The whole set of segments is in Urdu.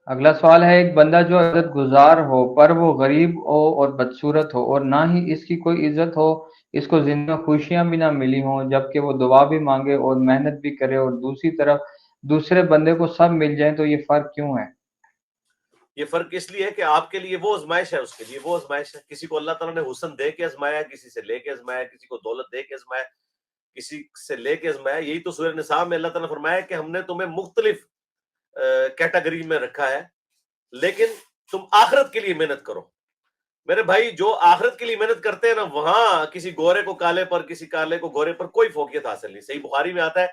اگلا سوال ہے، ایک بندہ جو عزت گزار ہو پر وہ غریب ہو اور بدصورت ہو، اور نہ ہی اس کی کوئی عزت ہو، اس کو زندگی میں خوشیاں بھی نہ ملی ہوں، جبکہ وہ دعا بھی مانگے اور محنت بھی کرے، اور دوسری طرف دوسرے بندے کو سب مل جائیں، تو یہ فرق کیوں ہے؟ یہ فرق اس لیے ہے کہ آپ کے لیے وہ آزمائش ہے، اس کے لیے وہ آزمائش ہے. کسی کو اللہ تعالیٰ نے حسن دے کے آزمایا، کسی سے لے کے آزمایا، کسی کو دولت دے کے آزمایا، کسی سے لے کے آزمایا. یہی تو سورہ نساء میں اللہ تعالیٰ نے فرمایا کہ ہم نے تمہیں مختلف کیٹیگری میں رکھا ہے، لیکن تم آخرت کے لیے محنت کرو. میرے بھائی، جو آخرت کے لیے محنت کرتے ہیں نا، وہاں کسی گورے کو کالے پر، کسی کالے کو گورے پر کوئی فوقیت حاصل نہیں. صحیح بخاری میں آتا ہے،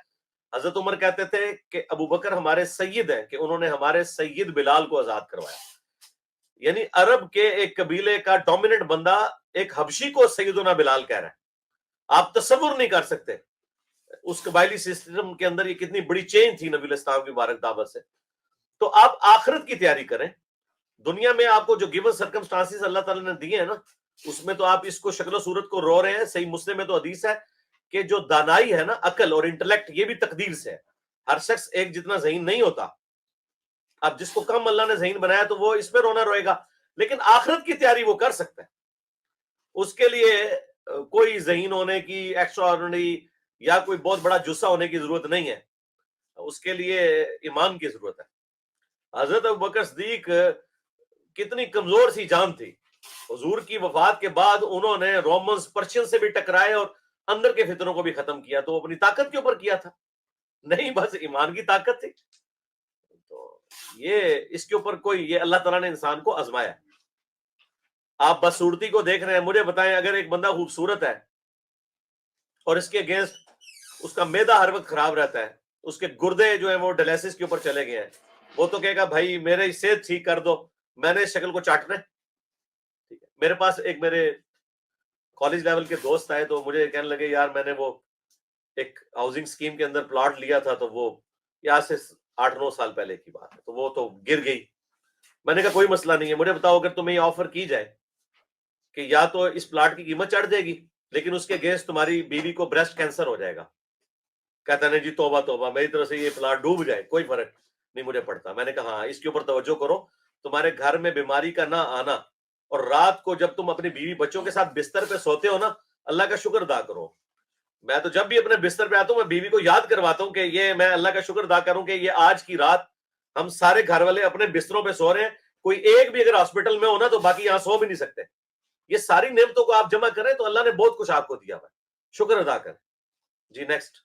حضرت عمر کہتے تھے کہ ابو بکر ہمارے سید ہیں، کہ انہوں نے ہمارے سید بلال کو آزاد کروایا. یعنی عرب کے ایک قبیلے کا ڈومیننٹ بندہ ایک حبشی کو سیدنا بلال کہہ رہا ہے. آپ تصور نہیں کر سکتے اس قبائلی سسٹم کے اندر یہ کتنی بڑی چینج تھی نبی الاسلام کی مبارک دعوت سے. تو آپ آخرت کی تیاری کریں. دنیا میں آپ کو جو گیون سرکمسٹانسز اللہ تعالیٰ نے دیے ہیں نا، اس میں تو آپ اس کو شکل و صورت کو رو رہے ہیں. صحیح مسلم میں تو حدیث ہے کہ جو دانائی ہے نا، عقل اور انٹلیکٹ، یہ بھی تقدیر سے ہے. ہر شخص ایک جتنا ذہین نہیں ہوتا. اب جس کو کم اللہ نے ذہین بنایا تو وہ اس پہ رونا روئے گا، لیکن آخرت کی تیاری وہ کر سکتا ہے. اس کے لیے کوئی ذہین ہونے کی، ایکسٹرا آرڈنری یا کوئی بہت بڑا جسہ ہونے کی ضرورت نہیں ہے. اس کے لیے ایمان کی ضرورت ہے. حضرت ابوبکر صدیق کتنی کمزور سی جان تھی. حضور کی وفات کے بعد انہوں نے رومنز، پرشین سے بھی ٹکرائے اور اندر کے فتنوں کو بھی ختم کیا. تو وہ اپنی طاقت کے اوپر کیا تھا؟ نہیں، بس ایمان کی طاقت تھی. تو یہ اس کے اوپر کوئی، یہ اللہ تعالیٰ نے انسان کو آزمایا. آپ بدصورتی کو دیکھ رہے ہیں. مجھے بتائیں، اگر ایک بندہ خوبصورت ہے اور اس کے اگینسٹ اس کا معدہ ہر وقت خراب رہتا ہے، اس کے گردے جو ہیں وہ ڈائلسس کے اوپر چلے گئے ہیں، وہ تو کہے گا بھائی میرے صحت ٹھیک کر دو، میں نے اس شکل کو چاٹنا ہے. ٹھیک ہے. میرے پاس ایک میرے کالج لیول کے دوست آئے تو مجھے کہنے لگے، یار میں نے وہ ایک ہاؤسنگ اسکیم کے اندر پلاٹ لیا تھا، تو وہ یہاں سے 8-9 سال پہلے کی بات ہے، تو وہ تو گر گئی. میں نے کہا کوئی مسئلہ نہیں ہے، مجھے بتاؤ اگر تمہیں یہ آفر کی جائے کہ یا تو اس پلاٹ کی قیمت چڑھ جائے گی، لیکن اس کے اگینسٹ تمہاری بیوی کو بریسٹ کینسر ہو جائے گا. کہتا نہیں جی توبہ توبہ، میری طرف سے یہ پلاٹ ڈوب جائے کوئی فرق نہیں مجھے پڑتا. میں نے کہا ہاں، اس کے اوپر توجہ کرو. تمہارے گھر میں بیماری کا نہ آنا، اور رات کو جب تم اپنی بیوی بچوں کے ساتھ بستر پہ سوتے ہو نا، اللہ کا شکر ادا کرو. میں تو جب بھی اپنے بستر پہ آتا ہوں، میں بیوی کو یاد کرواتا ہوں کہ یہ میں اللہ کا شکر ادا کروں کہ یہ آج کی رات ہم سارے گھر والے اپنے بستروں پہ سو رہے ہیں. کوئی ایک بھی اگر ہاسپٹل میں ہونا تو باقی یہاں سو بھی نہیں سکتے. یہ ساری نعمتوں کو آپ جمع کریں تو اللہ نے بہت کچھ آپ کو دیا ہوا ہے. شکر ادا کریں. جی نیکسٹ.